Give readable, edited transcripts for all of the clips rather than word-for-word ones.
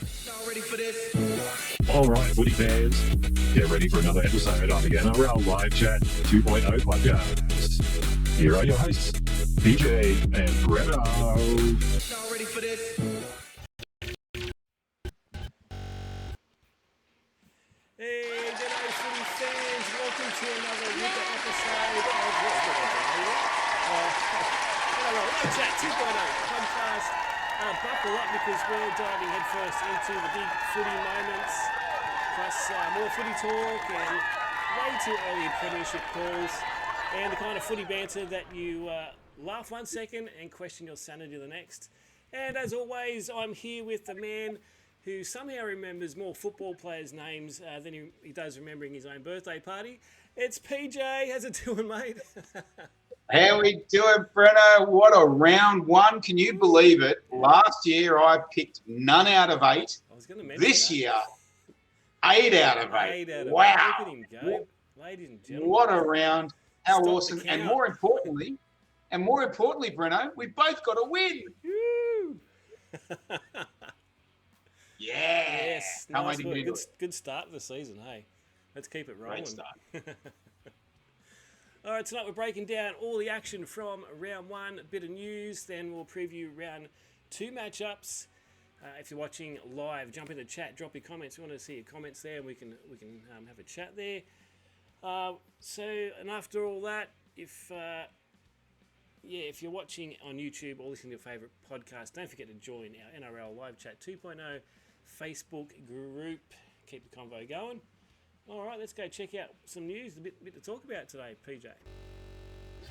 Y'all ready for this? All right, footy fans, get ready for another episode of the NRL Live Chat 2.0 podcast. Here are your hosts, PJ and Brennan. Y'all ready for this? Hey, g'day footy fans, welcome to another winter episode of NRL Live Chat 2.0 podcast. Buckle up because we're diving headfirst into the big footy moments, plus more footy talk and way too early premiership calls, and the kind of footy banter that you laugh 1 second and question your sanity the next. And as always, I'm here with the man who somehow remembers more football players' names than he does remembering his own birthday party. It's PJ. How's it doing, mate? How we doing, Brenno? What a round one. Can you believe it? Last year, I picked none out of 8. I was going to mention This that. year, 8 out of 8. 8 out of 8. Wow. Look at him go. Ladies and gentlemen. What a round. How Stop the awesome. And count. more importantly, Brenno, we both got a win. Woo! Yeah. Yes. Can't Nice wait to work. get into it. Good start of the season, hey. Let's keep it rolling. Great start. All right, tonight we're breaking down all the action from round 1, a bit of news, then we'll preview round 2 matchups. If you're watching live, jump in the chat, drop your comments. We want to see your comments there, and we can have a chat there. And after all that, if you're watching on YouTube or listening to your favourite podcast, don't forget to join our NRL Live Chat 2.0 Facebook group. Keep the convo going. All right, let's go check out some news, a bit to talk about today, PJ.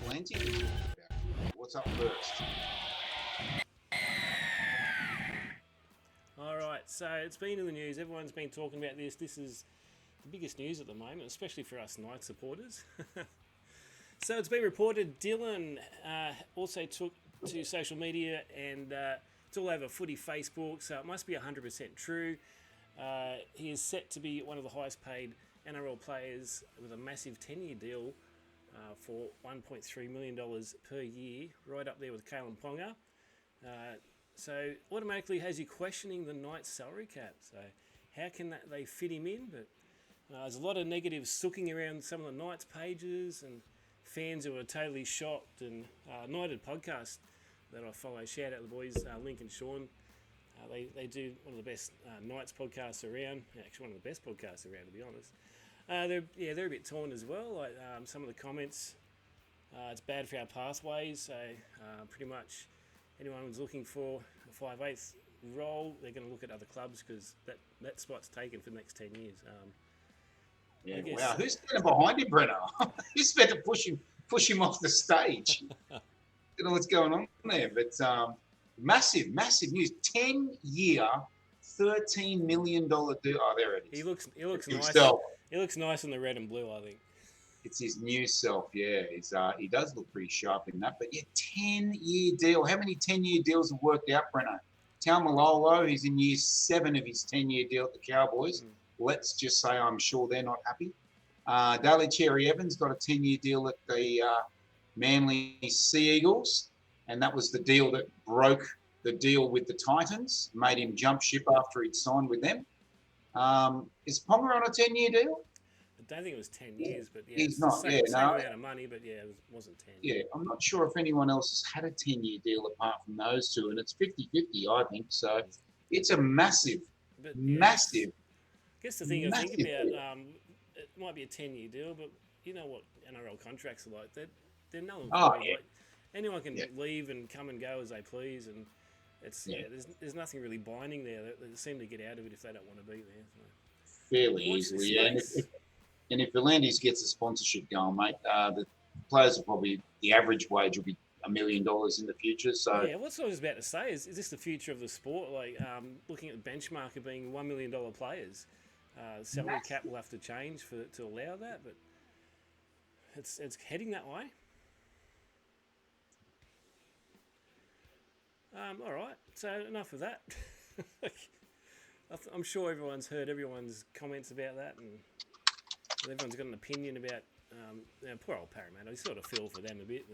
Plenty to talk about. What's up first? All right, so it's been in the news. Everyone's been talking about this. This is the biggest news at the moment, especially for us Knights supporters. So it's been reported Dylan also took to social media, and it's all over footy Facebook, so it must be 100% true. He is set to be one of the highest paid NRL players with a massive 10-year deal for $1.3 million per year, right up there with Kalen Ponga. So automatically has you questioning the Knights salary cap. So how can they fit him in? But there's a lot of negatives sooking around some of the Knights pages and fans who are totally shocked. And United podcast that I follow, shout out the boys, Link and Sean. They do one of the best Knights podcasts around. Actually, one of the best podcasts around, to be honest. They're a bit torn as well. Like some of the comments, it's bad for our pathways. So pretty much anyone who's looking for a 5/8 role, they're going to look at other clubs because that spot's taken for the next 10 years. Yeah, wow. Who's standing behind him, Brenno? Who's about to push him off the stage? Don't know what's going on there, but massive news. 10-year, $13 million deal. Oh, there it is. He looks nice. Himself. He looks nice in the red and blue, I think. It's his new self, yeah. He does look pretty sharp in that. But yeah, 10-year deal. How many 10-year deals have worked out, Brenno? Taumalolo, he's in year 7 of his 10-year deal at the Cowboys. Let's just say I'm sure they're not happy. Daly Cherry Evans got a 10-year deal at the Manly Sea Eagles, and that was the deal that broke the deal with the Titans, made him jump ship after he'd signed with them. Is Ponga on a 10-year deal? I don't think it was 10 years, but yeah, He's it's not, the same, same amount of money, but yeah, it wasn't 10. Yeah, I'm not sure if anyone else has had a 10-year deal apart from those two, and it's 50-50, I think. So it's a massive. I guess the thing I think about, it might be a 10-year deal, but you know what NRL contracts are like. They're null and void. Like, anyone can leave and come and go as they please, and there's nothing really binding there. They seem to get out of it if they don't want to be there. So. Fairly easily, yeah. And if Volandis gets a sponsorship going, mate, the players will probably, the average wage will be $1 million in the future. So yeah, what I was about to say is this the future of the sport? Like looking at the benchmark of being $1 million players, salary cap will have to change to allow that, but it's heading that way. All right, so enough of that. I'm sure everyone's heard everyone's comments about that, and everyone's got an opinion about poor old Parramatta. I sort of feel for them a bit.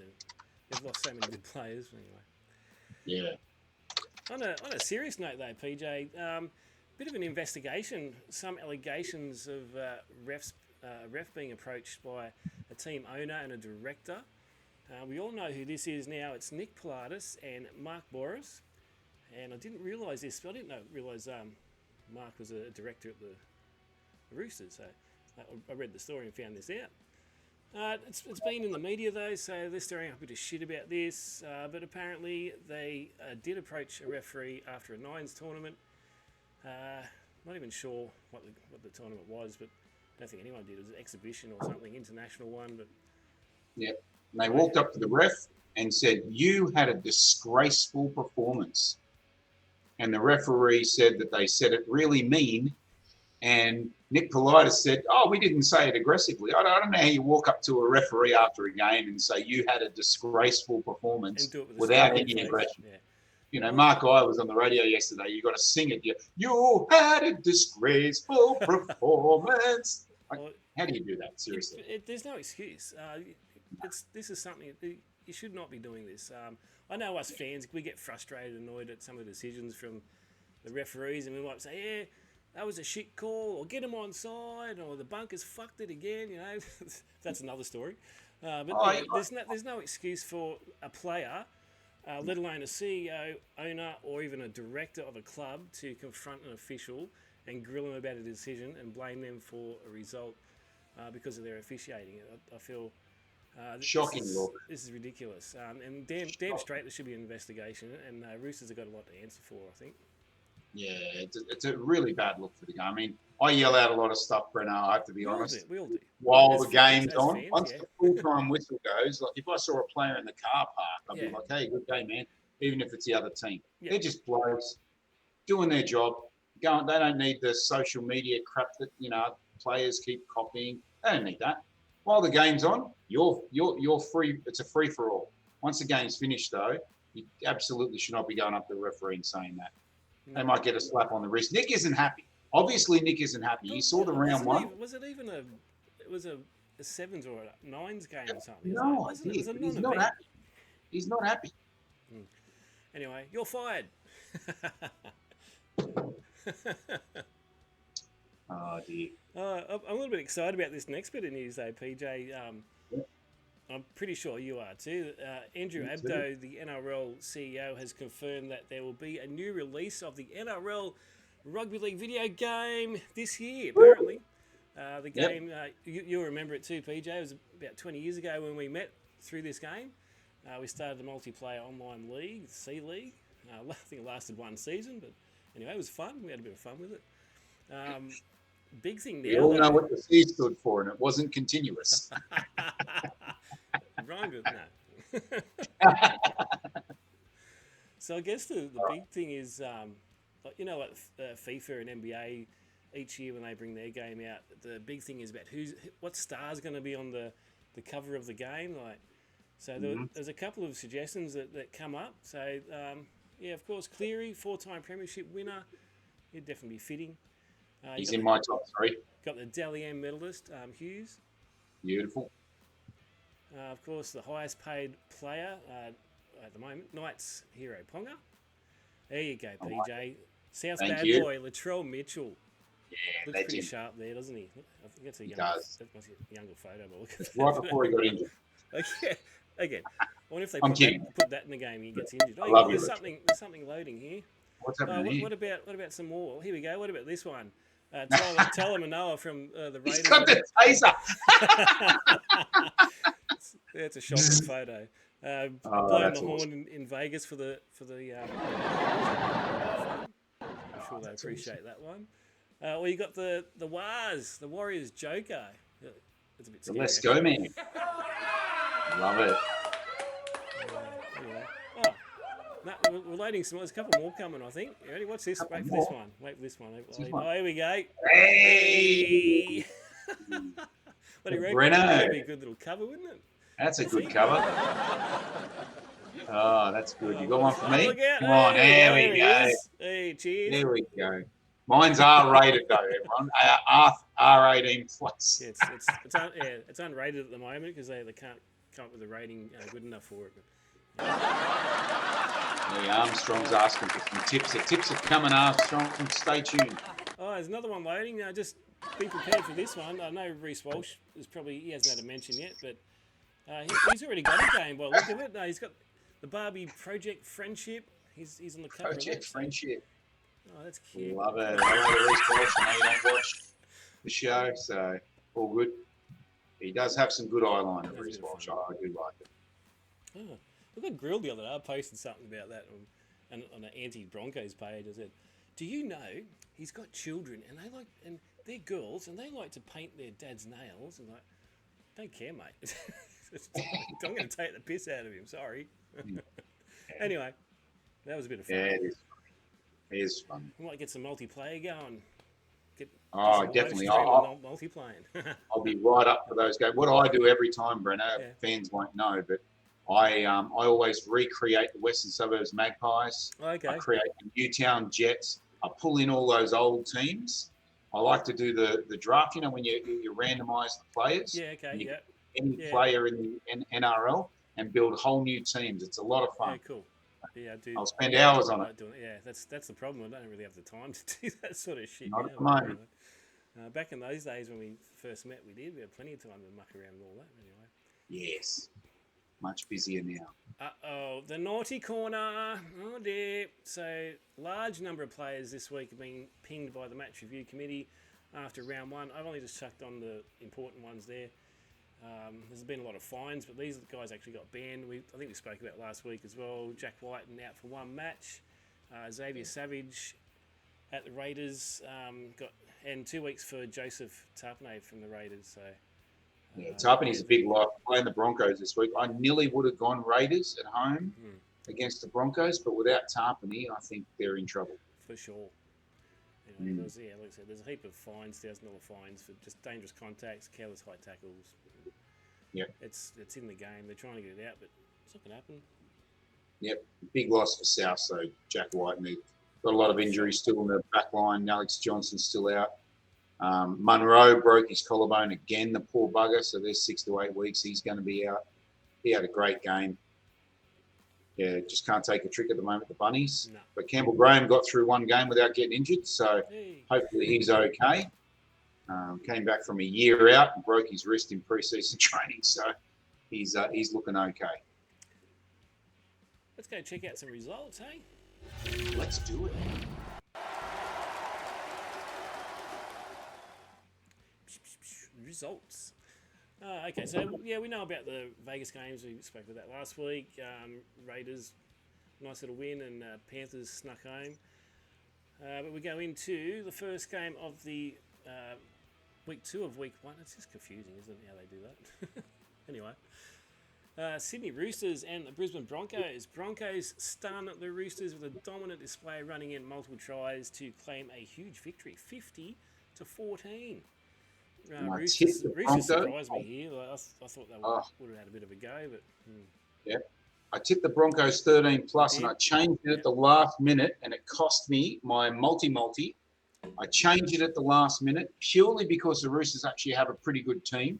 They've lost so many good players. Anyway. Yeah. On a serious note, though, PJ, bit of an investigation. Some allegations of a ref being approached by a team owner and a director. We all know who this is now. It's Nick Pilatus and Mark Boris. And I didn't realise this. I didn't realise Mark was a director at the Roosters. So I read the story and found this out. It's been in the media though, so they're stirring up a bit of shit about this. But apparently they did approach a referee after a Nines tournament. Not even sure what the tournament was, but I don't think anyone did. It was an exhibition or something, international one. But yeah, and they walked up to the ref and said, "You had a disgraceful performance." And the referee said that they said it really mean. And Nick Politis said, "Oh, we didn't say it aggressively." I don't know how you walk up to a referee after a game and say you had a disgraceful performance without any aggression. Yeah. You know, Mark I was on the radio yesterday. You got to sing it. You had a disgraceful performance. How do you do that? Seriously, there's no excuse. This is something you should not be doing this. I know us fans, we get frustrated, annoyed at some of the decisions from the referees, and we might say, "Yeah, that was a shit call," or "Get him on side," or "The bunkers fucked it again." You know, that's another story. There's no excuse for a player, let alone a CEO, owner, or even a director of a club to confront an official and grill them about a decision and blame them for a result because of their officiating. I feel shocking. This is ridiculous. And damn straight there should be an investigation, and Roosters have got a lot to answer for, I think. Yeah, it's a really bad look for the game. I mean, I yell out a lot of stuff, Brenno, I have to be honest. We all do. While the game's on, once the full-time whistle goes, like if I saw a player in the car park, I'd be like, "Hey, good day, man," even if it's the other team. Yeah. They're just blokes doing their job. They don't need the social media crap that, you know, players keep copying. They don't need that. While the game's on, you're free. It's a free-for-all. Once the game's finished, though, you absolutely should not be going up to the referee and saying that. They might get a slap on the wrist. Nick isn't happy. Obviously, Nick isn't happy. You saw the round one. Was it even it was a sevens or a nines game or something? No idea. He's not happy. He's not happy. Anyway, you're fired. Oh, dear. I'm a little bit excited about this next bit of news, though, PJ. I'm pretty sure you are too. Andrew Abdo, the NRL CEO, has confirmed that there will be a new release of the NRL Rugby League video game this year, apparently. The game, you'll remember it too, PJ. It was about 20 years ago when we met through this game. We started a multiplayer online league, C League. I think it lasted one season, but anyway, it was fun. We had a bit of fun with it. Big thing now. We all know what the C stood for, and it wasn't continuous. Wrong with So I guess the big thing is, you know, like FIFA and NBA each year when they bring their game out, the big thing is about what star's going to be on the cover of the game. Like, so there's a couple of suggestions that come up. So of course, Cleary, 4-time premiership winner, he'd definitely be fitting. He's in my top 3. Got the Dally M medalist, Hughes. Beautiful. Of course, the highest paid player at the moment, Knights hero Ponga. There you go, PJ. South bad boy, Latrell Mitchell. Yeah, looks pretty sharp there, doesn't he? I think that's that must be a younger photo. But right before he got injured. Again, I wonder if they put that in the game and he gets injured. There's something loading here. What's happening here? What about some more? Here we go. What about this one? Tyler Manoa from the Raiders. He's got the taser. It's a shocking photo. Blowing the horn in Vegas for the. I'm sure they appreciate that one. Well, you got the Warriors Joker. It's a bit scary. Let's go, man. Love it. We're loading some. There's a couple more coming, I think. You ready? Watch this. Wait for this one. Oh, here we go. Hey! What do you reckon? Brennan. That'd be a good little cover, wouldn't it? That's a good cover. Oh, that's good. You got one for me? Look out. Come on, there we go. Hey, cheers. There we go. Mine's R-rated though, everyone. R18 plus. Yeah, it's unrated at the moment because they can't come up with a rating good enough for it. The Armstrong's asking for some tips. The tips are coming, Armstrong. Stay tuned. Oh, there's another one loading. Just be prepared for this one. I know Reece Walsh he hasn't had a mention yet, but he's already got a game by the look of it. He's got the Barbie Project Friendship. He's on the cover Project of that. Friendship. Oh, that's cute. Love it. I love Reece Walsh. I know you don't watch the show, so all good. He does have some good eyeliner, Reece Walsh. I do like it. Oh, I got grilled the other day. I posted something about that on an anti-Broncos page. I said, "Do you know he's got children and they're girls and they like to paint their dad's nails?" And don't care, mate. I'm going to take the piss out of him. Sorry. Anyway, that was a bit of fun. Yeah, it is fun. We might get some multiplayer going. Definitely. Multiplaying. I'll be right up for those games. What I do every time, Brenner, fans won't know, but I always recreate the Western Suburbs Magpies. Okay. I create the Newtown Jets. I pull in all those old teams. I like to do the draft, when you randomise the players. Yeah, okay, yeah. Any player in the NRL and build whole new teams. It's a lot of fun. Yeah, cool. Yeah, I do. I'll spend hours on it. Yeah, that's the problem. I don't really have the time to do that sort of shit. Not at the moment. Back in those days when we first met, we had plenty of time to muck around and all that. Anyway. Yes. Much busier now. Uh-oh, the naughty corner. Oh, dear. So, large number of players this week have been pinged by the match review committee after round one. I've only just chucked on the important ones there. There's been a lot of fines, but these guys actually got banned. I think we spoke about last week as well. Jack Whiten out for one match. Xavier Savage at the Raiders and 2 weeks for Joseph Tarpanay from the Raiders. So Tarpanay's a big life playing the Broncos this week. I nearly would have gone Raiders at home against the Broncos, but without Tarpanay, I think they're in trouble. For sure. Anyway, like I said, there's a heap of fines, $1,000 fines for just dangerous contacts, careless high tackles. Yep. It's in the game. They're trying to get it out, but it's not going to happen. Yep. Big loss for South, so Jack Whiten. Got a lot of injuries still in the back line. Alex Johnson's still out. Munro broke his collarbone again, the poor bugger, so there's 6 to 8 weeks. He's going to be out. He had a great game. Yeah, just can't take a trick at the moment, the Bunnies. No. But Campbell Graham got through one game without getting injured, so hopefully he's okay. Came back from a year out and broke his wrist in pre-season training, so he's looking okay. Let's go check out some results, hey? Let's do it. Results. Okay, so we know about the Vegas games. We spoke about that last week. Raiders, nice little win, and Panthers snuck home. But we go into the first game of the week 2 of week 1. It's just confusing, isn't it, how they do that? Anyway. Sydney Roosters and the Brisbane Broncos. Broncos stun the Roosters with a dominant display, running in multiple tries to claim a huge victory, 50-14. Roosters surprised me here. I thought they would have had a bit of a go, but yeah. I tipped the Broncos 13 plus, and I changed it at the last minute, and it cost me my multi. I changed it at the last minute purely because the Roosters actually have a pretty good team,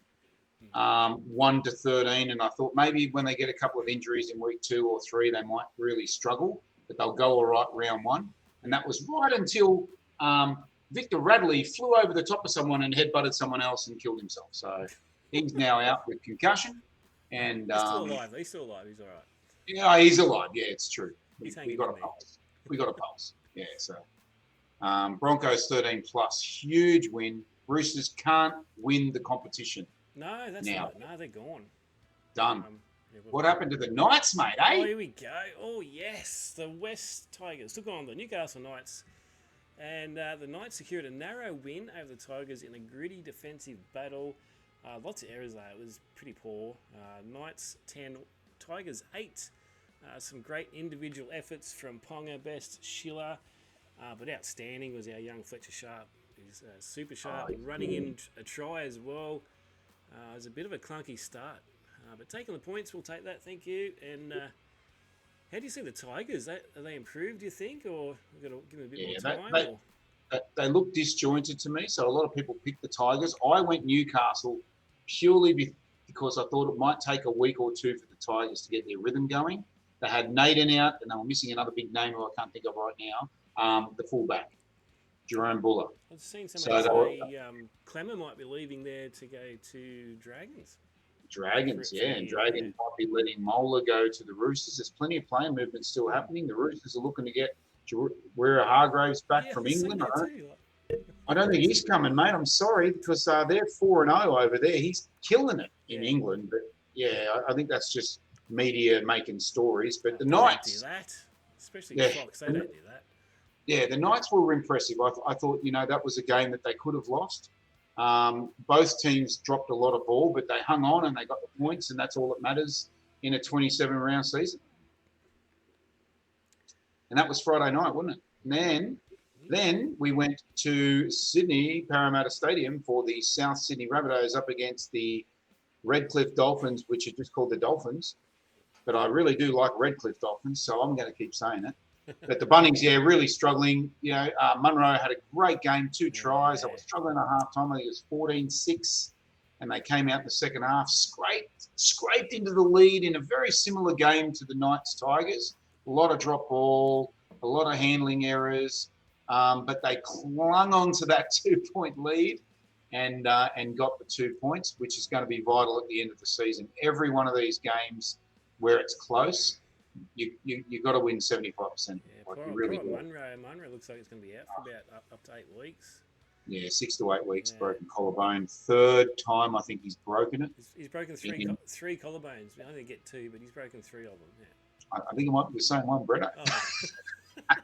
1-13, and I thought maybe when they get a couple of injuries in week 2 or 3, they might really struggle, but they'll go all right round 1. And that was right until Victor Radley flew over the top of someone and headbutted someone else and killed himself. So he's now out with concussion. And he's still alive. He's still alive. He's all right. Yeah, he's alive. Yeah, it's true. We got a pulse. We got a pulse. Yeah, so Broncos 13 plus, huge win. Roosters can't win the competition. No, that's now. Right. No, they're gone. Done. What happened to the Knights, mate, eh? Oh, here we go. Oh, yes. The West Tigers took on the Newcastle Knights. And the Knights secured a narrow win over the Tigers in a gritty defensive battle. Lots of errors there. It was pretty poor. Knights 10, Tigers 8. Some great individual efforts from Ponga, Best, Schiller. But outstanding was our young Fletcher Sharp. He's super sharp, running in a try as well. It was a bit of a clunky start. But taking the points, we'll take that. Thank you. And how do you see the Tigers? Are they improved, do you think? Or we've got to give them a bit more time? They look disjointed to me. So a lot of people picked the Tigers. I went Newcastle purely because I thought it might take a week or 2 for the Tigers to get their rhythm going. They had Naden out, and they were missing another big name who I can't think of right now, the fullback, Jerome Buller. I've seen So somebody they say Clemmer might be leaving there to go to Dragons. Dragons, For yeah, a and year, Dragons might be letting Mola go to the Roosters. There's plenty of playing movement still happening. The Roosters are looking to get Wera Hargraves back Yeah, from I've seen England. that too. I don't think he's coming, mate. I'm sorry, because they're 4-0 over there. He's killing it in Yeah. England. But yeah, I think that's just media making stories. But the They Knights, don't do that, especially Yeah. Fox. They don't do that. yeah, the Knights were impressive. I thought, that was a game that they could have lost. Both teams dropped a lot of ball, but they hung on and they got the points, and that's all that matters in a 27-round season. And that was Friday night, wasn't it? And then we went to Sydney Parramatta Stadium for the South Sydney Rabbitohs up against the Redcliffe Dolphins, which are just called the Dolphins. But I really do like Redcliffe Dolphins, so I'm going to keep saying it. But the Bunnings, really struggling. Munro had a great game, 2 tries. I was struggling at halftime. I think it was 14-6, and they came out in the second half, scraped into the lead in a very similar game to the Knights Tigers. A lot of drop ball, a lot of handling errors, but they clung on to that 2-point lead and got the 2 points, which is going to be vital at the end of the season. Every one of these games where it's close, you got to win 75%. Yeah, Like poor, you really poor do. Munro looks like he's going to be out for about up to 8 weeks. Yeah, 6 to 8 weeks, Yeah. broken collarbone. Third time I think he's broken it. He's broken three collabones. We only get 2, but he's broken 3 of them. Yeah. I think it might be the same one, Brennan. Oh.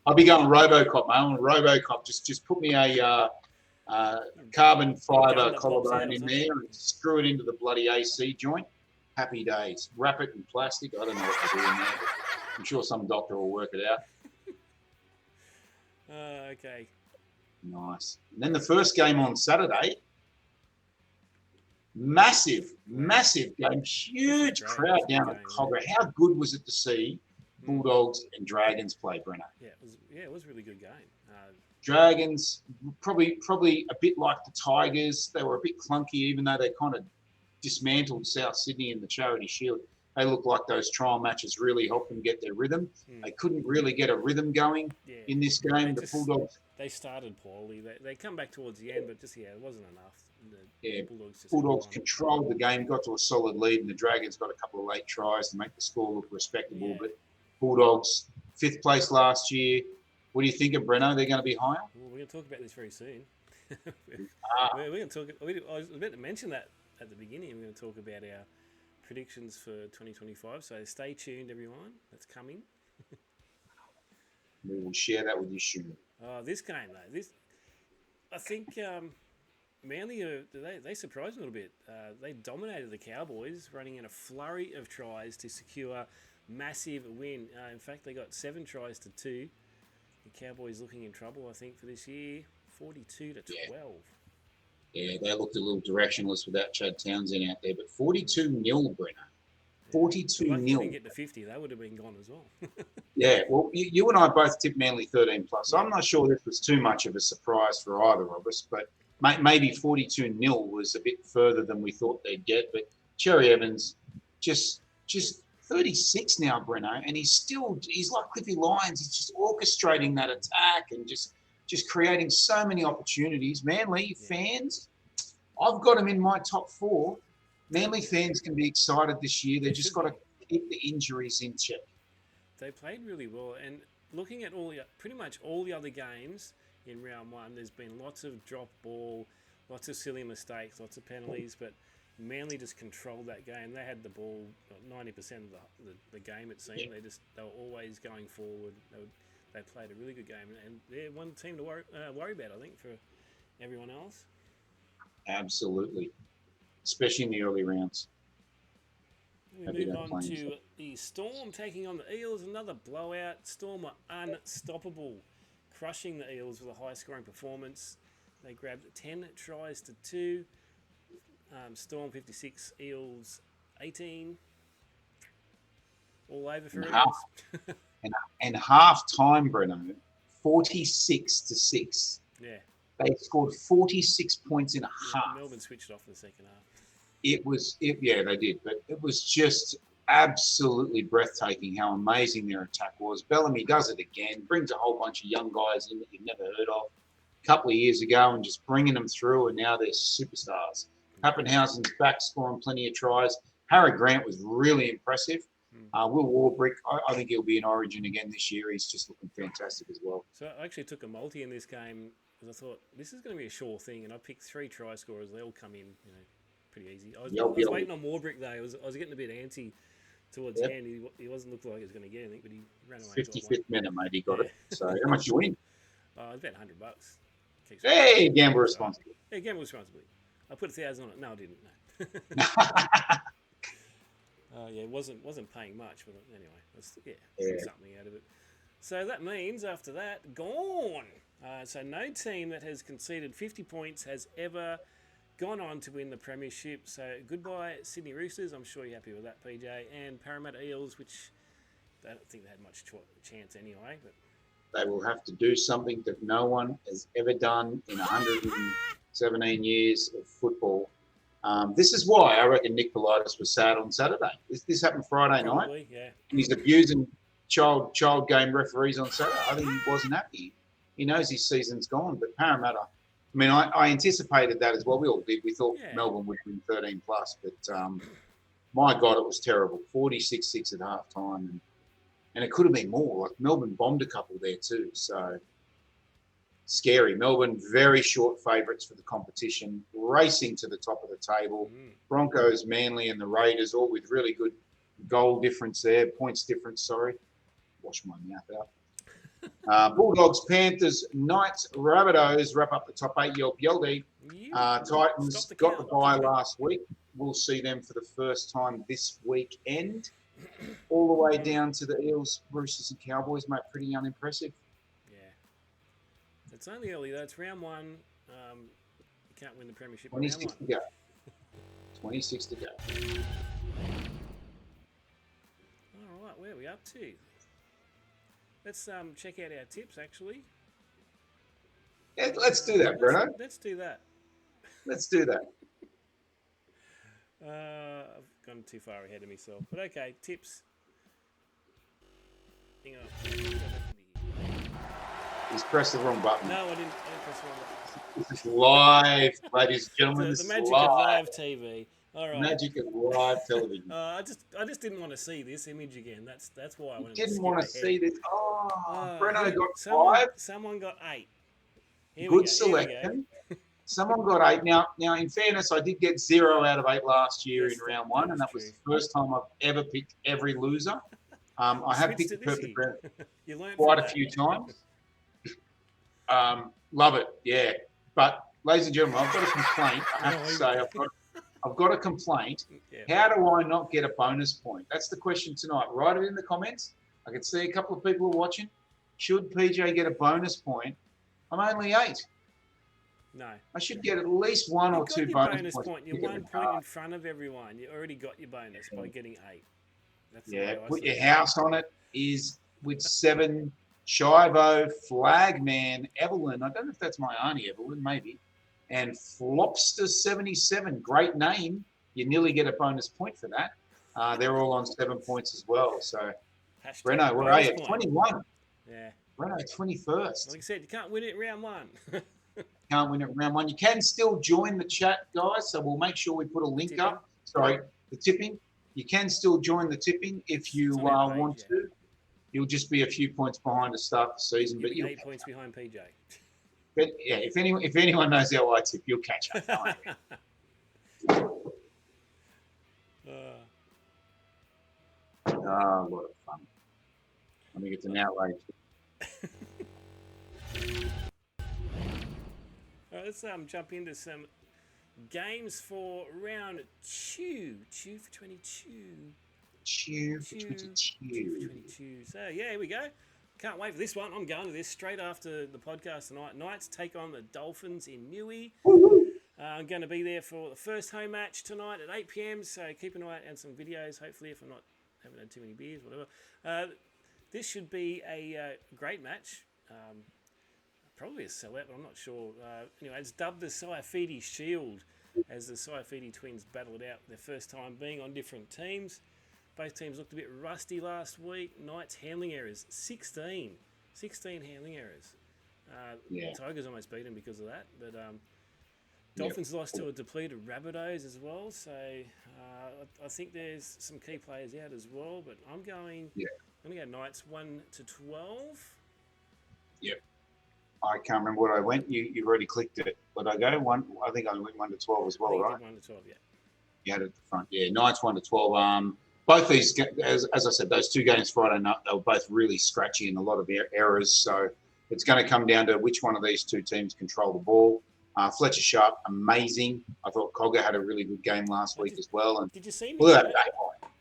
I'll be going RoboCop, mate. I'm RoboCop. Just put me a carbon fibre collarbone in there and screw it into the bloody AC joint. Happy days. Wrap it in plastic. I don't know what they're doing there, but I'm sure some doctor will work it out. Okay. Nice. And then the first game on Saturday, massive game, huge crowd down at Cogger. How good was it to see Bulldogs and Dragons play, Brenner? Yeah, it was a really good game. Dragons, probably a bit like the Tigers. They were a bit clunky, even though they kind of dismantled South Sydney in the Charity Shield. They looked like those trial matches really helped them get their rhythm. They couldn't really get a rhythm going in this game. The Bulldogs. They started poorly. They come back towards the end, but it wasn't enough. The Bulldogs controlled the game, got to a solid lead, and the Dragons got a couple of late tries to make the score look respectable. Yeah. But Bulldogs, 5th place last year. What do you think of Brenno? They're going to be higher? Well, we're going to talk about this very soon. We're going to talk. I was about to mention that at the beginning. We're going to talk about our predictions for 2025. So stay tuned, everyone. That's coming. We will share that with you soon. This game though, I think Manly they surprised a little bit. They dominated the Cowboys, running in a flurry of tries to secure massive win. In fact, they got 7 tries to 2. The Cowboys looking in trouble, I think, for this year. 42 to 12. Yeah, they looked a little directionless without Chad Townsend out there, but 42-0, Brenner. 42-0. Didn't get to 50, they would have been gone as well. Yeah, well, you and I both tipped Manly 13+. So I'm not sure this was too much of a surprise for either of us, but maybe 42-0 was a bit further than we thought they'd get. But Cherry Evans, just 36 now, Brenno, and he's like Cliffy Lyons. He's just orchestrating that attack and just creating so many opportunities. Manly fans, I've got him in my top 4. Manly fans can be excited this year. They've just got to keep the injuries in check. They played really well, and looking at pretty much all the other games in round 1, there's been lots of drop ball, lots of silly mistakes, lots of penalties, but Manly just controlled that game. They had the ball 90% of the game, it seemed. Yeah. They were always going forward. They played a really good game, and they're one team to worry about, I think, for everyone else. Absolutely, especially in the early rounds. We move on to the Storm taking on the Eels. Another blowout. Storm were unstoppable, crushing the Eels with a high-scoring performance. They grabbed 10 tries to 2. Storm 56, Eels 18. All over for Eels. And half time, Brenno, 46-6. Yeah. They scored 46 points in a half. Melbourne switched off in the second half. Yeah, they did, but it was just absolutely breathtaking how amazing their attack was. Bellamy does it again, brings a whole bunch of young guys in that you've never heard of a couple of years ago and just bringing them through, and now they're superstars. Pappenhausen's back scoring plenty of tries. Harry Grant was really impressive. Will Warbrick, I think he'll be in Origin again this year. He's just looking fantastic as well. So I actually took a multi in this game because I thought this is going to be a sure thing, and I picked 3 try scorers. They all come in, pretty easy. I was waiting on Warbrick though. I was getting a bit antsy towards the end. He wasn't looking like he was going to get anything, but he ran away. 55th minute, mate. He got it. So how much you win? It was about $100. Hey, gamble responsibly. Yeah, gamble responsibly. I put 1,000 on it. No, I didn't. No. It wasn't paying much, but anyway, something out of it. So that means after that, gone. So no team that has conceded 50 points has ever gone on to win the premiership. So goodbye Sydney Roosters. I'm sure you're happy with that, PJ. And Parramatta Eels, which I don't think they had much chance anyway. But they will have to do something that no one has ever done in 117 years of football. This is why I reckon Nick Politis was sad on Saturday. This happened Friday night. Yeah. And he's abusing child game referees on Saturday. I think he wasn't happy. He knows his season's gone. But Parramatta, I mean, I anticipated that as well. We all did. We thought Melbourne would win 13 plus, but my God, it was terrible. 46-6 at halftime, and it could have been more. Like Melbourne bombed a couple there too. So scary. Melbourne very short favourites for the competition, racing to the top of the table. Broncos, Manly, and the Raiders all with really good goal difference there, points difference. Sorry, wash my mouth out. Bulldogs, Panthers, Knights, Rabbitohs wrap up the top 8. Yeldy. Titans got the bye last week. We'll see them for the first time this weekend. All the way down to the Eels, Roosters, and Cowboys, mate. Pretty unimpressive. Yeah. It's only early though. It's round 1. You can't win the premiership. 26 to go. 26 to go. All right, where are we up to? Let's check out our tips, actually. Yeah, let's do that, Bruno. Let's do that. Let's do that. I've gone too far ahead of myself. But okay, tips. Hang on. He's pressed the wrong button. No, I didn't press the wrong button. This is live, ladies and gentlemen. The magic of live TV. All right. Magic of live television. I just didn't want to see this image again. That's why I wanted to didn't want to see this. Breno got 5. Someone got 8. Good selection. Someone got 8. Now, in fairness, I did get 0 out of 8 last year in round 1, and that was the first time I've ever picked every loser. I have picked the perfect round quite a few times. Love it, yeah. But, ladies and gentlemen, I've got a complaint. I have to say, I've got a complaint. Yeah. How do I not get a bonus point? That's the question tonight. Write it in the comments. I can see a couple of people are watching. Should PJ get a bonus point? I'm only 8. No. I should get at least 1 or 2 bonus points. You're 1 point in front of everyone. You already got your bonus by getting 8. That's put your house on it. Is with 7, Shivo, Flagman, Evelyn. I don't know if that's my auntie Evelyn, maybe. And Flopster77, great name. You nearly get a bonus point for that. They're all on 7 points as well. So, Breno, where are you? 21. Yeah. Breno, 21st. Like I said, you can't win it in round 1. Can't win it in round 1. You can still join the chat, guys. So we'll make sure we put a link up. Sorry, the tipping. You can still join the tipping if you want to. You'll just be a few points behind to start the season. But 8 points behind PJ. But yeah, if anyone knows how I tip, you'll catch up. What a fun. Let me get to outrage. All right, let's jump into some games for round 2. 2 for 22. 2 for 22. So yeah, here we go. Can't wait for this one. I'm going to this straight after the podcast tonight. Knights take on the Dolphins in Newey. I'm going to be there for the first home match tonight at 8 p.m. So keep an eye out and some videos. Hopefully, if I'm not haven't had too many beers, whatever. This should be a great match. Probably a sellout, but I'm not sure. Anyway, it's dubbed the Saifidi Shield as the Saifidi twins battle it out their first time being on different teams. both teams looked a bit rusty last week. Knights handling errors, 16 handling errors. Tigers almost beat them because of that, but Dolphins lost to a depleted Rabbitohs as well. So I think there's some key players out as well. But I'm going to go Knights 1-12. Yep. I can't remember what I went. You've already clicked it. But I go one. I think I went 1-12 as well, right? 1-12, yeah. You had it at the front. Yeah, Knights 1-12. Both these, as I said, those two games Friday night, they were both really scratchy and a lot of errors. So it's going to come down to which one of these two teams control the ball. Fletcher Sharp, amazing. I thought Cogger had a really good game last week as well. And did you see me? Look at that back line.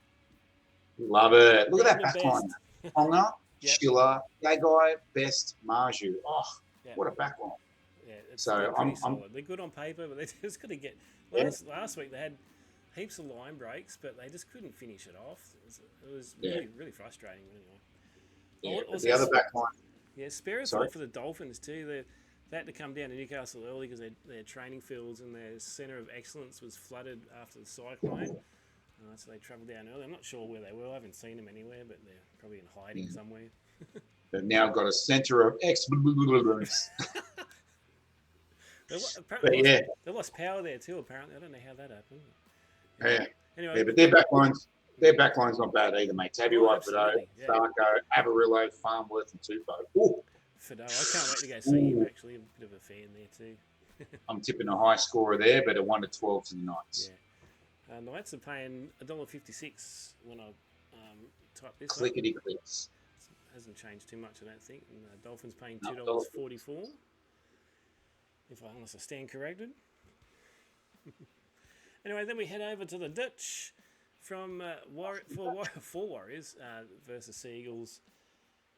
Love it. Look at that back line. Ponga, Schiller, Gagai, Best, Marju. Oh, what a back line. Yeah, so I'm solid. They're good on paper, but they just got to get. Last week they had heaps of line breaks, but they just couldn't finish it off. It was really frustrating anyway. Yeah, the other back line. Yeah, spare a thought for the Dolphins too. They had to come down to Newcastle early because their training fields and their centre of excellence was flooded after the cyclone. So they travelled down early. I'm not sure where they were. I haven't seen them anywhere, but they're probably in hiding somewhere. They've now got a centre of excellence. They lost power there too. Apparently, I don't know how that happened. Yeah. Anyway, but their backline's not bad either, mate. Tabby White, Fido, Sarko, Avarillo, Farmworth, and Tupou. Ooh. Fido, I can't wait to go see him. Actually, I'm a bit of a fan there too. I'm tipping a high scorer there, but a 1-12 to the Knights. Yeah. Knights are paying $1.56 when I type this. Clickety clicks. Hasn't changed too much, I don't think. And Dolphins paying $2.44. Unless I stand corrected. Anyway, then we head over to the Dutch from for Warriors versus Sea Eagles.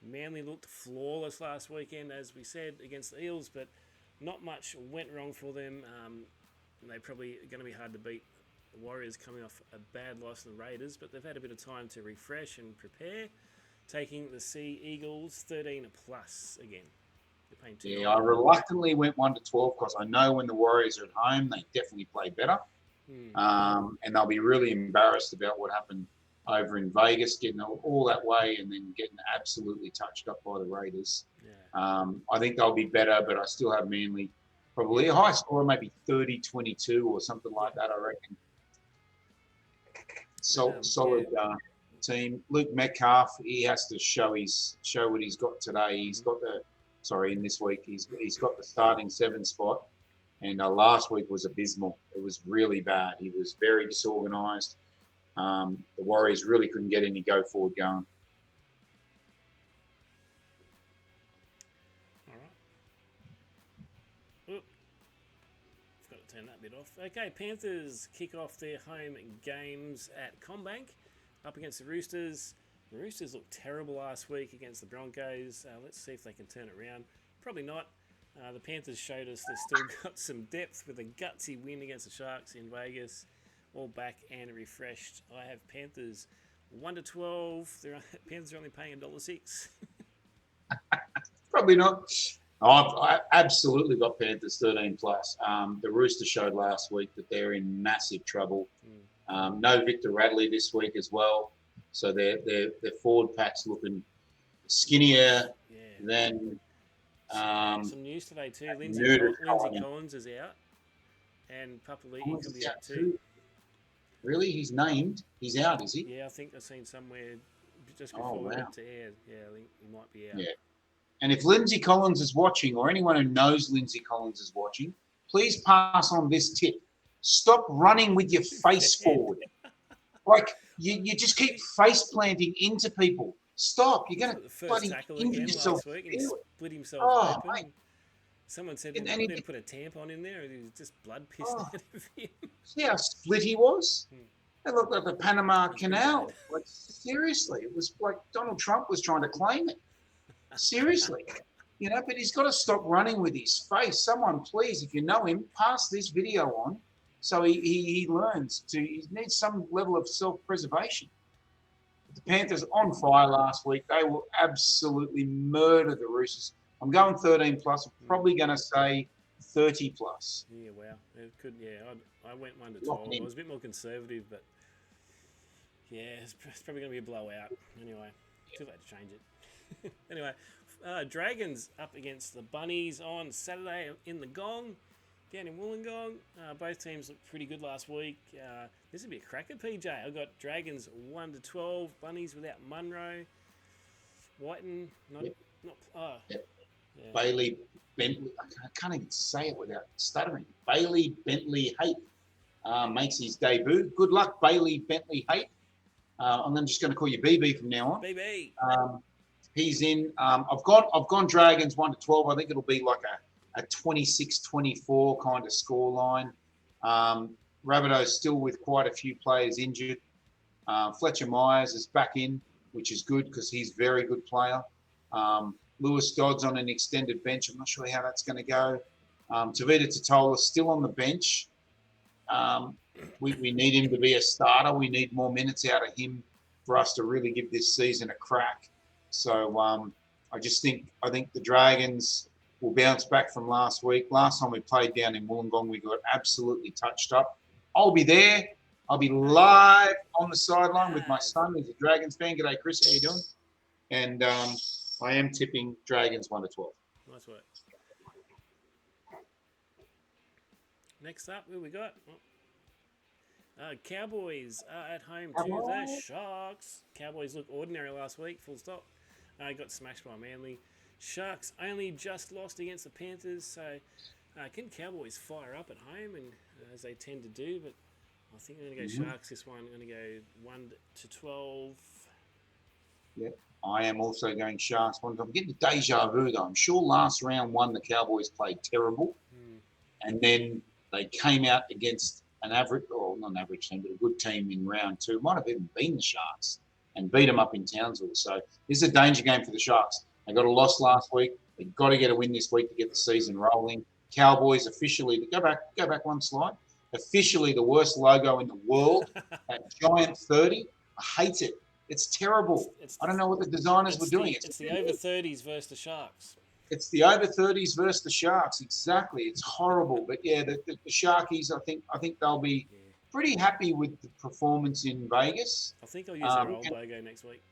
Manly looked flawless last weekend, as we said, against the Eels, but not much went wrong for them. They're probably going to be hard to beat. The Warriors coming off a bad loss to the Raiders, but they've had a bit of time to refresh and prepare, taking the Sea Eagles 13+ again. I reluctantly went 1-12 because I know when the Warriors are at home, they definitely play better. And they'll be really embarrassed about what happened over in Vegas, getting all that way and then getting absolutely touched up by the Raiders. I think they'll be better, but I still have Manly probably a high score, maybe 30-22 or something like that, I reckon. Solid team. Luke Metcalf, he has to show what he's got today. He's got in this week, he's got the starting 7 spot. And last week was abysmal. It was really bad. He was very disorganised. The Warriors really couldn't get any go forward going. All right. Oop. Forgot to turn that bit off. Okay, Panthers kick off their home games at CommBank up against the Roosters. The Roosters looked terrible last week against the Broncos. Let's see if they can turn it around. Probably not. The Panthers showed us they've still got some depth with a gutsy win against the Sharks in Vegas. All back and refreshed. I have Panthers 1-12. Panthers are only paying $1.06. Probably not. I absolutely got Panthers 13+. The Roosters showed last week that they're in massive trouble. No Victor Radley this week as well. So their forward pack's looking skinnier than... some news today too. Lindsay Collins is out, and Papali'i could be out too. Really? He's named? He's out, is he? Yeah, I think I've seen somewhere just before we went to air. Yeah, I think he might be out. Yeah. And if Lindsay Collins is watching, or anyone who knows Lindsay Collins is watching, please pass on this tip. Stop running with your face forward. Like, you just keep face planting into people. Stop. You're going to bloody injure yourself. Last week and he split himself open. Mate. Someone said, we need to put a tampon in there, and he was just blood pissed out of him. See how split he was? It looked like the Panama Canal. Like, seriously. It was like Donald Trump was trying to claim it. Seriously. But he's got to stop running with his face. Someone, please, if you know him, pass this video on so he learns he needs some level of self-preservation. The Panthers on fire last week. They will absolutely murder the Roosters. I'm going 13+. I'm probably going to say 30+. Yeah, wow. It could. Yeah, I went 1-12. I was a bit more conservative, but Yeah, it's probably going to be a blowout. Anyway, too late to change it. Anyway, Dragons up against the Bunnies on Saturday in the Gong, down in Wollongong. Both teams looked pretty good last week. This would be a cracker, PJ. I've got Dragons 1-12, Bunnies without Munro, Whiten, not. Yep. Yeah. Bailey Bentley, I can't even say it without stuttering. Bailey Bentley Haight makes his debut. Good luck, Bailey Bentley Haight. I'm just going to call you BB from now on. BB. He's in. I've gone Dragons 1-12. I think it'll be like a 26-24 kind of scoreline. Rabbitohs still with quite a few players injured. Fletcher Myers is back in, which is good because he's a very good player. Lewis Dodd's on an extended bench. I'm not sure how that's going to go. Tavita Totola still on the bench. We need him to be a starter. We need more minutes out of him for us to really give this season a crack. So I think the Dragons will bounce back from last week. Last time we played down in Wollongong, we got absolutely touched up. I'll be there. I'll be live on the sideline with my son, who's a Dragons fan. G'day, Chris. How you doing? And I am tipping Dragons 1-12. Nice work. Next up, who we got? Cowboys are at home to the Sharks. Cowboys look ordinary last week, full stop. Got smashed by Manly. Sharks only just lost against the Panthers, so can Cowboys fire up at home, and as they tend to do, but I think I'm going to go Sharks this one. I'm going to go 1-12. Yep. I am also going Sharks. I'm getting the deja vu, though. I'm sure last round one, the Cowboys played terrible. And then they came out against an average, or not an average team, but a good team in round two. Might have even been the Sharks and beat them up in Townsville. So this is a danger game for the Sharks. They got a loss last week. They've got to get a win this week to get the season rolling. Cowboys officially, go back one slide, officially the worst logo in the world, that giant 30. I hate it. It's terrible. I don't know what the designers were doing. It's the over 30s versus the Sharks. It's the over 30s versus the Sharks. Exactly. It's horrible. But yeah, the Sharkies, I think they'll be pretty happy with the performance in Vegas. I think I'll use their old logo next week.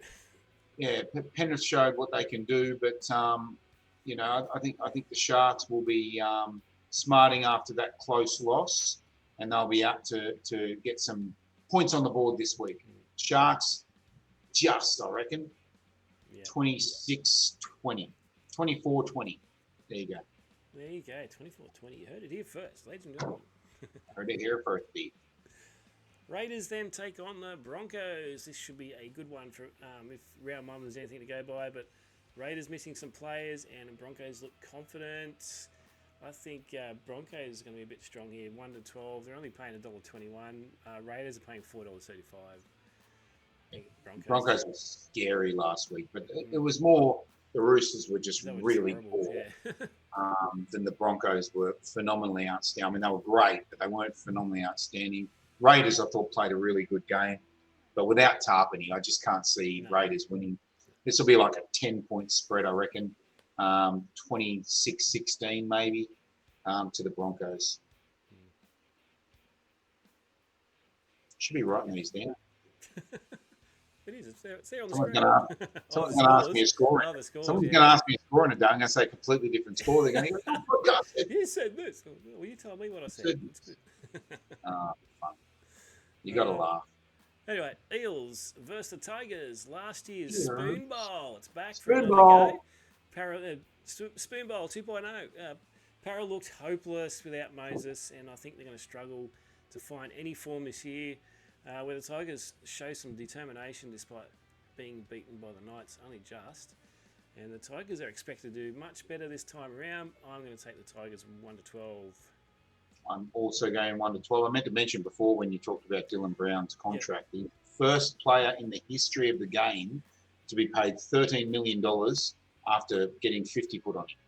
Yeah, Penrith showed what they can do, but I think the Sharks will be smarting after that close loss, and they'll be out to get some points on the board this week. Sharks, I reckon, 26-20. 24-20. There you go. There you go. 24-20. You heard it here first, ladies and gentlemen. Heard it here first, Pete. Raiders then take on the Broncos. This should be a good one for if round one there's anything to go by. But Raiders missing some players and Broncos look confident. I think Broncos are going to be a bit strong here. 1-12. They're only paying $1.21. Raiders are paying $4.35. Broncos were scary last week, but it was more the Roosters were just really poor than the Broncos were phenomenally outstanding. I mean, they were great, but they weren't phenomenally outstanding. Raiders, I thought, played a really good game, but without Tarpany, I just can't see Raiders winning. This will be like a 10-point spread, I reckon, 26-16 maybe to the Broncos. Should be writing these down. It is. It's there on the Someone's screen. going to ask me a score. Someone's going to ask me a score in a day. I'm going to say a completely different score. They're going to go, oh, God. You said this. Well, you tell me what I said. It's good. Fun. You got to laugh. Anyway, Eels versus the Tigers. Last year's Yeah. Spoon Bowl. It's back for Spoon another Bowl. go. Spoon Bowl 2.0. Para looked hopeless without Moses, and I think they're going to struggle to find any form this year. Where the Tigers show some determination despite being beaten by the Knights only just. And the Tigers are expected to do much better this time around. I'm going to take the Tigers 1-12. I'm also going 1-12. I meant to mention before when you talked about Dylan Brown's contract, the first player in the history of the game to be paid $13 million after getting 50 put on him.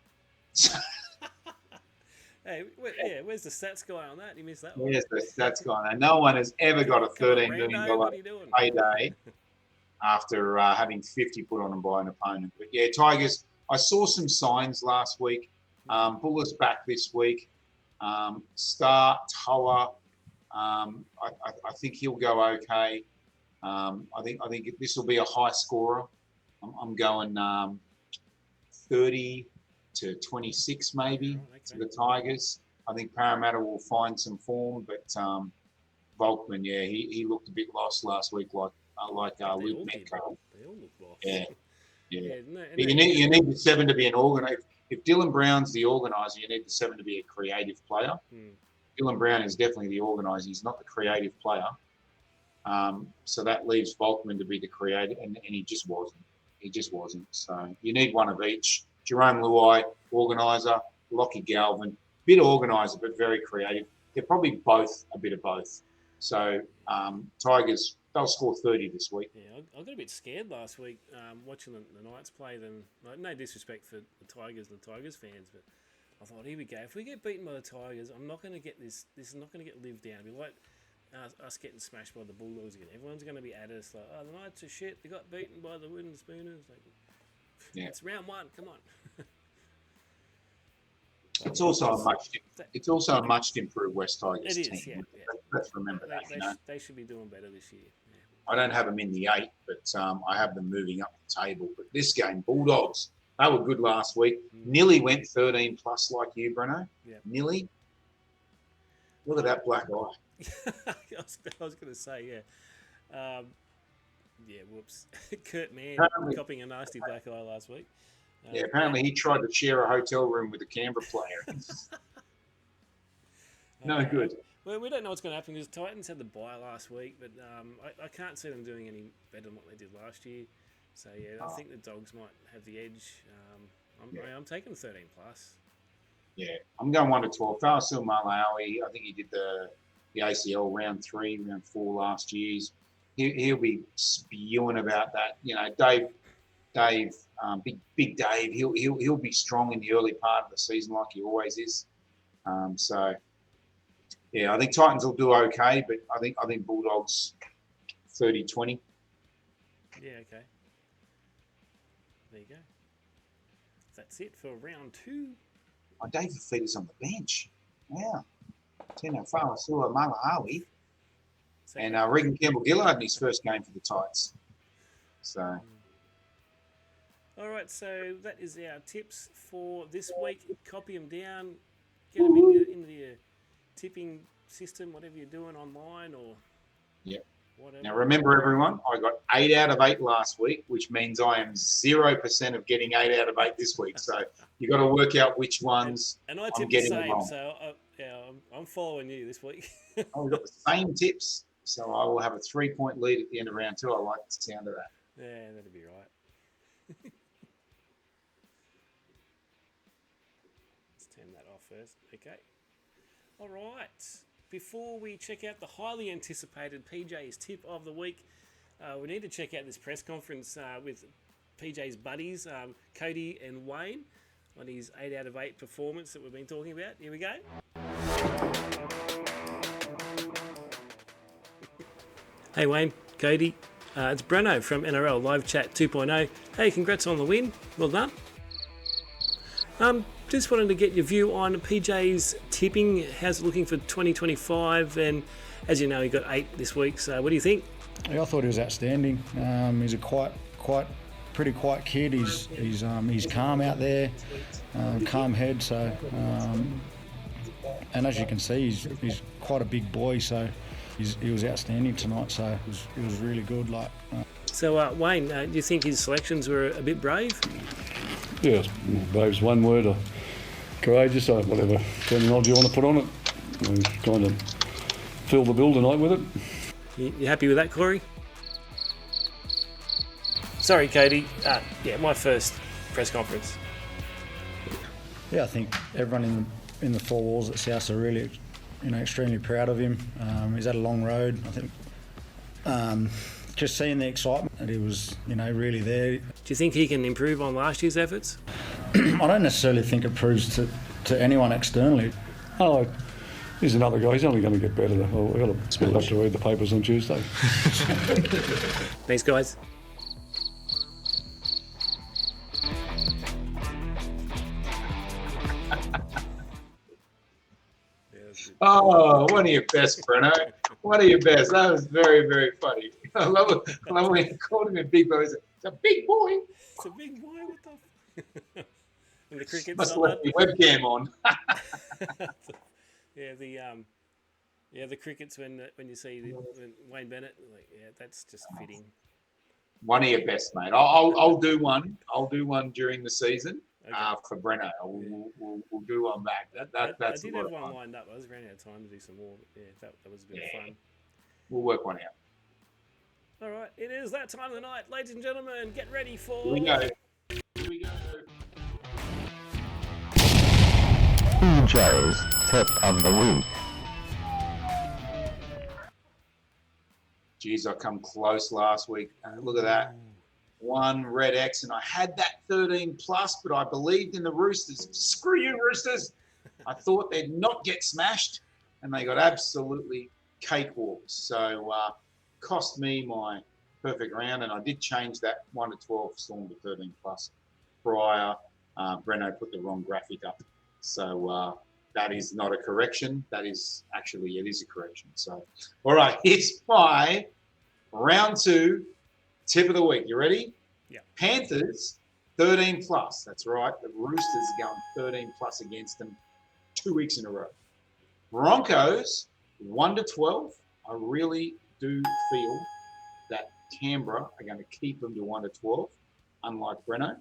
Hey, where's the stats guy on that? You missed that one. Yes, that's gone. And no one has ever got a $13 million payday after having 50 put on them by an opponent. But yeah, Tigers, I saw some signs last week. Buller's back this week. Star, Toa, I think he'll go okay. I think this will be a high scorer. I'm going 30 to 26 maybe to the Tigers. I think Parramatta will find some form, but Volkman, yeah, he looked a bit lost last week, like Luke Metcalf. They all look lost. Yeah. No, You need the 7 to be an organizer. If Dylan Brown's the organizer, you need the 7 to be a creative player. Dylan Brown is definitely the organizer. He's not the creative player. So that leaves Volkman to be the creative, and he just wasn't. He just wasn't. So you need one of each. Jerome Luai, organizer. Lockie Galvin, bit organizer, but very creative. They're probably both a bit of both. So Tigers, they'll score 30 this week. Yeah, I got a bit scared last week watching the Knights play them. Like, no disrespect for the Tigers and the Tigers fans, but I thought, here we go. If we get beaten by the Tigers, I'm not going to get this. This is not going to get lived down. It'll be like us getting smashed by the Bulldogs again. Everyone's going to be at us like, oh, the Knights are shit. They got beaten by the Wooden Spooners. Like, it's round 1. Come on. It's also a much improved West Tigers team. Yeah. Let's remember that. They should be doing better this year. Yeah. I don't have them in the 8, but I have them moving up the table. But this game, Bulldogs, they were good last week. Nearly went 13 plus like you, Breno. Yeah. Nearly. Look at that black eye. I was going to say, yeah. Whoops. Kurt Mann copying a nasty black eye last week. Apparently he tried to share a hotel room with a Canberra player. No good. Well, we don't know what's going to happen because Titans had the bye last week, but I can't see them doing any better than what they did last year. So, I think the Dogs might have the edge. I'm taking 13 plus. Yeah, I'm going 1 to 12. Farasil Malawi, I think he did the ACL round 3, round 4 last year. He'll be spewing about that. You know, Dave, Big Dave, he'll be strong in the early part of the season like he always is. I think Titans will do okay, but I think Bulldogs 30-20. Yeah, okay. There you go. That's it for round 2. Oh, David Feeder's on the bench. Wow. Tino Fa'asua Malawi. And Regan Campbell-Gillard in his first game for the Tights. So... All right, so that is our tips for this week. Copy them down, get them into your tipping system, whatever you're doing online or whatever. Now remember, everyone, I got 8 out of 8 last week, which means I am 0% of getting 8 out of 8 this week. So you got to work out which ones and I tipped I'm getting the same, wrong. so I'm following you this week. We've got the same tips, so I will have a 3-point lead at the end of round 2. I like the sound of that. Yeah, that'd be right. Turn that off first. Okay. All right. Before we check out the highly anticipated PJ's tip of the week, we need to check out this press conference with PJ's buddies, Cody and Wayne, on his 8 out of 8 performance that we've been talking about. Here we go. Hey Wayne, Cody, it's Breno from NRL Live Chat 2.0. Hey, congrats on the win. Well done. Just wanted to get your view on PJ's tipping. How's it looking for 2025? And as you know, he got 8 this week. So what do you think? Yeah, I thought he was outstanding. He's a pretty quiet kid. He's calm out there, calm head. So, and as you can see, he's quite a big boy. So he was outstanding tonight. So it was really good. So Wayne, do you think his selections were a bit brave? Yeah, brave's one word, or courageous, or whatever terminology you want to put on it. We kind of filled the bill tonight with it. You happy with that, Corey? Sorry, Cody. My first press conference. Yeah, I think everyone in the 4 walls at South are really, extremely proud of him. He's had a long road. I think just seeing the excitement that he was, really there. Do you think he can improve on last year's efforts? I don't necessarily think it proves to anyone externally. Oh, he's another guy. He's only going to get better. We'll have to read the papers on Tuesday. Thanks, guys. Oh, one of your best, Breno. One of your best. That was very, very funny. I love when you called him a big boy. It's a big boy. It's a big boy. What the? And the crickets. Must have like left the webcam on. that. The crickets when you see when Wayne Bennett, like, yeah, that's just fitting. One of your best, mate. I'll do one. I'll do one during the season for Brenno. We'll do one back. I did have one lined up. I was running out of time to do some more. But yeah, that was a bit of fun. We'll work one out. All right, it is that time of the night, ladies and gentlemen. Get ready for. Here we go. Here we go. PJ's Tip of the Week. Geez, I come close last week. Look at that. One red X, and I had that 13 plus, but I believed in the Roosters. Screw you, Roosters. I thought they'd not get smashed, and they got absolutely cakewalked. So cost me my perfect round, and I did change that 1 to 12 Storm to 13 plus prior. Brenno put the wrong graphic up. So that is not a correction. That is actually, it is a correction. So, all right, here's my round 2 tip of the week. You ready? Yeah. Panthers, 13 plus. That's right. The Roosters are going 13 plus against them 2 weeks in a row. Broncos, 1 to 12. I really do feel that Canberra are going to keep them to 1 to 12, unlike Brenno.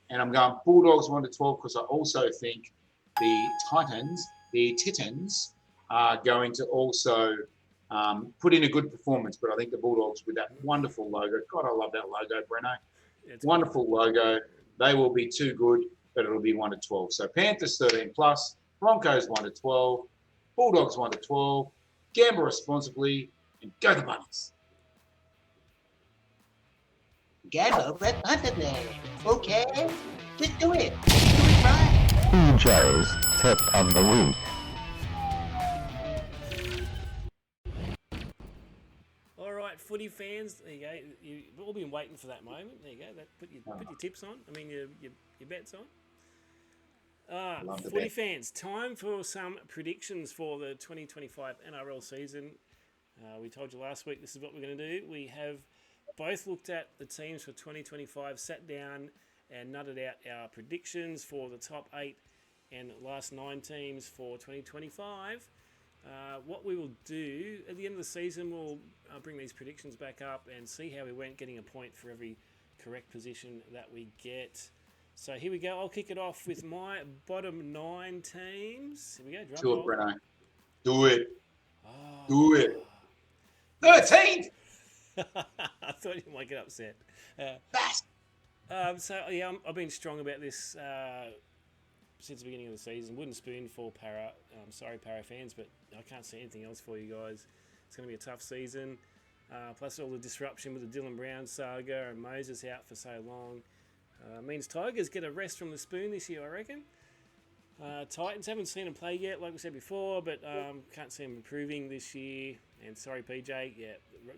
And I'm going Bulldogs 1 to 12 because I also think the Titans are going to also put in a good performance. But I think the Bulldogs with that wonderful logo, God, I love that logo, Brenno. It's wonderful logo. They will be too good, but it'll be 1 to 12. So Panthers 13 plus, Broncos 1 to 12, Bulldogs 1 to 12, gamble responsibly, and go the Bunnies. Gamble responsibly. Okay, just do it. Do it right. PJ's Tip of the Week. All right, footy fans, there you go. You've all been waiting for that moment. There you go. Put your tips on. I mean, your bets on. Footy fans, time for some predictions for the 2025 NRL season. We told you last week this is what we're going to do. We have both looked at the teams for 2025, sat down and nutted out our predictions for the top 8 and last 9 teams for 2025. What we will do at the end of the season, we'll bring these predictions back up and see how we went, getting a point for every correct position that we get. So here we go. I'll kick it off with my bottom 9 teams. Here we go. Do it, Brenno. Do it. Do it. 13th. I thought you might get upset. I've been strong about this since the beginning of the season. Wooden spoon for Para. Sorry, Para fans, but I can't see anything else for you guys. It's going to be a tough season. Plus all the disruption with the Dylan Brown saga and Moses out for so long. Means Tigers get a rest from the spoon this year, I reckon. Titans, haven't seen them play yet, like we said before, but can't see them improving this year. And sorry, PJ,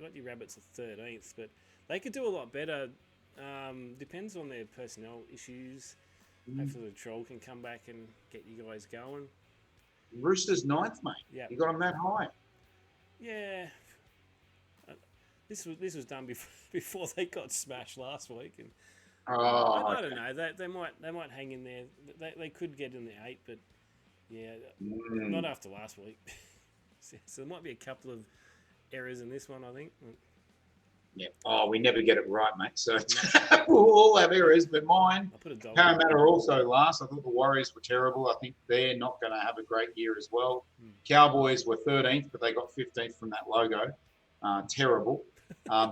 got your Rabbits at 13th, but they could do a lot better. Depends on their personnel issues. Hopefully the Troll can come back and get you guys going. Roosters 9th, mate. Yeah. You got them that high. Yeah. This was done before they got smashed last week, and I don't know. They might hang in there. They could get in the 8, but yeah, not after last week. So there might be a couple of errors in this one, I think. Yeah. Oh, we never get it right, mate. So we'll all have errors, but mine. Parramatta are also last. I thought the Warriors were terrible. I think they're not going to have a great year as well. Cowboys were 13th, but they got 15th from that logo. Terrible.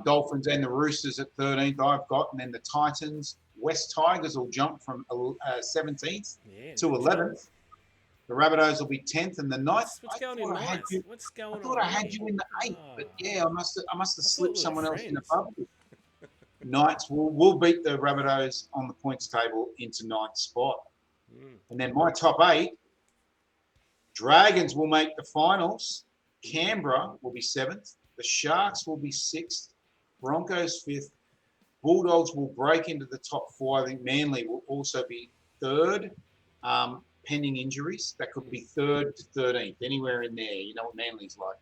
Dolphins and the Roosters at 13th I've got, and then the Titans. West Tigers will jump from 17th to 11th. The Rabbitohs will be 10th, and the 9th. What's going on? What's going on? I thought I had you in the 8th, but yeah, I must have slipped someone else in the bubble. Knights will beat the Rabbitohs on the points table into 9th spot. And then my top 8, Dragons will make the finals. Canberra will be 7th. The Sharks will be 6th. Broncos 5th. Bulldogs will break into the top 4. I think Manly will also be 3rd. Pending injuries, that could be 3rd to 13th, anywhere in there. You know what Manly's like.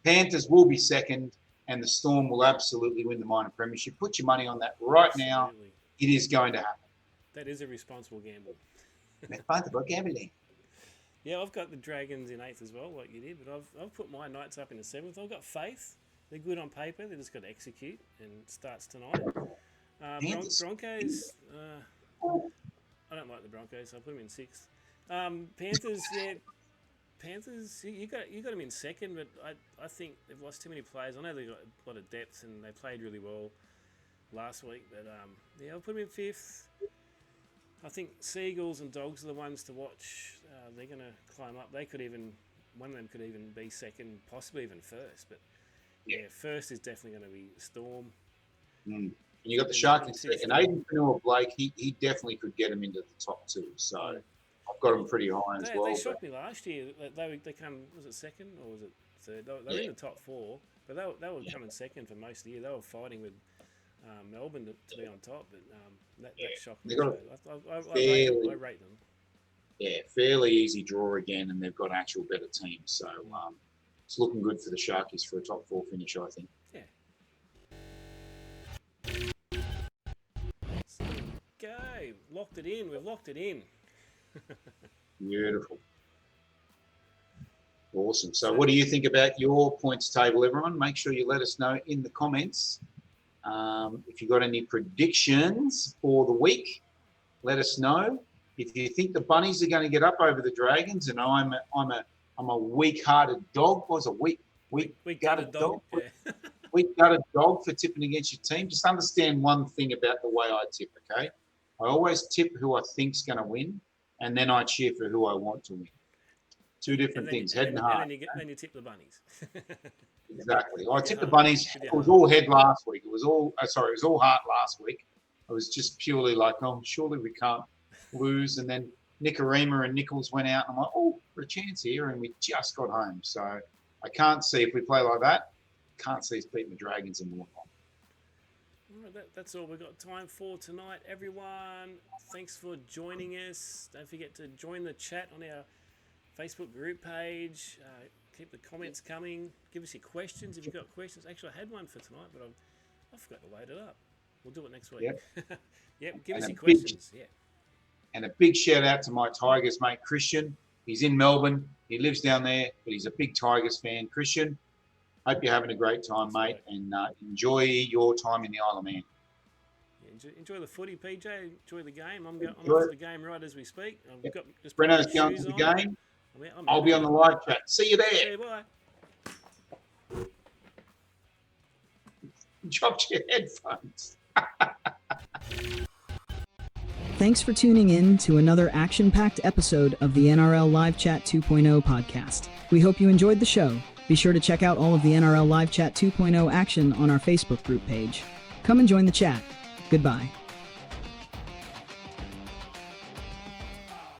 Panthers will be 2nd, and the Storm will absolutely win the minor premiership. Put your money on that right now. Absolutely. It is going to happen. That is a responsible gamble. Gambling. Yeah, I've got the Dragons in 8th as well, like you did, but I've put my Knights up in the 7th. I've got faith. They're good on paper. They just got to execute, and it starts tonight. Broncos. I don't like the Broncos. So I put them in 6th. Panthers. Yeah, Panthers. You got them in 2nd, but I think they've lost too many players. I know they've got a lot of depth, and they played really well last week. But yeah, I'll put them in 5th. I think Seagulls and Dogs are the ones to watch. They're going to climb up. One of them could even be 2nd, possibly even 1st. But yeah, 1st is definitely going to be Storm. And you got the Sharks in 2nd. Aiden Fanua-Blake, he definitely could get him into the top 2. So I've got him pretty high as well. They shocked me last year. They come, was it 2nd or was it 3rd? They were in the top 4, but they were coming 2nd for most of the year. They were fighting with Melbourne to be on top, but that shocked me. I rate them. Yeah, fairly easy draw again, and they've got actual better teams. So it's looking good for the Sharkies for a top 4 finish, I think. Yeah. Let's go. Locked it in. We've locked it in. Beautiful. Awesome. So what do you think about your points table, everyone? Make sure you let us know in the comments. If you've got any predictions for the week, let us know. If you think the Bunnies are going to get up over the Dragons, and I'm a weak-hearted dog, weak-gutted dog, Yeah. weak-gutted dog for tipping against your team. Just understand one thing about the way I tip. Okay, I always tip who I think's going to win, and then I cheer for who I want to win. Two different things, head and heart. And then you tip the Bunnies. Exactly. I tipped the Bunnies. It was all head last week. It was all heart last week. I was just purely like, oh, surely we can't lose. And then Nicarima and Nichols went out, and I'm like, oh, for a chance here, and we just got home. So I can't see, if we play like that, can't see us beating the Dragons in the long run. All right, that's all we've got time for tonight, everyone. Thanks for joining us. Don't forget to join the chat on our Facebook group page. Keep the comments coming. Give us your questions if you've got questions. Actually, I had one for tonight, but I forgot to load it up. We'll do it next week. Yep. Give us your questions. And a big shout out to my Tigers mate, Christian. He's in Melbourne. He lives down there, but he's a big Tigers fan. Christian, hope you're having a great time, mate, and enjoy your time in the Isle of Man. Yeah, enjoy the footy, PJ. Enjoy the game. I'm off to the game right as we speak. Brenno's going to the game. I'll be on the live chat. See you there. Yeah, bye. Dropped your headphones. Thanks for tuning in to another action-packed episode of the NRL Live Chat 2.0 podcast. We hope you enjoyed the show. Be sure to check out all of the NRL Live Chat 2.0 action on our Facebook group page. Come and join the chat. Goodbye.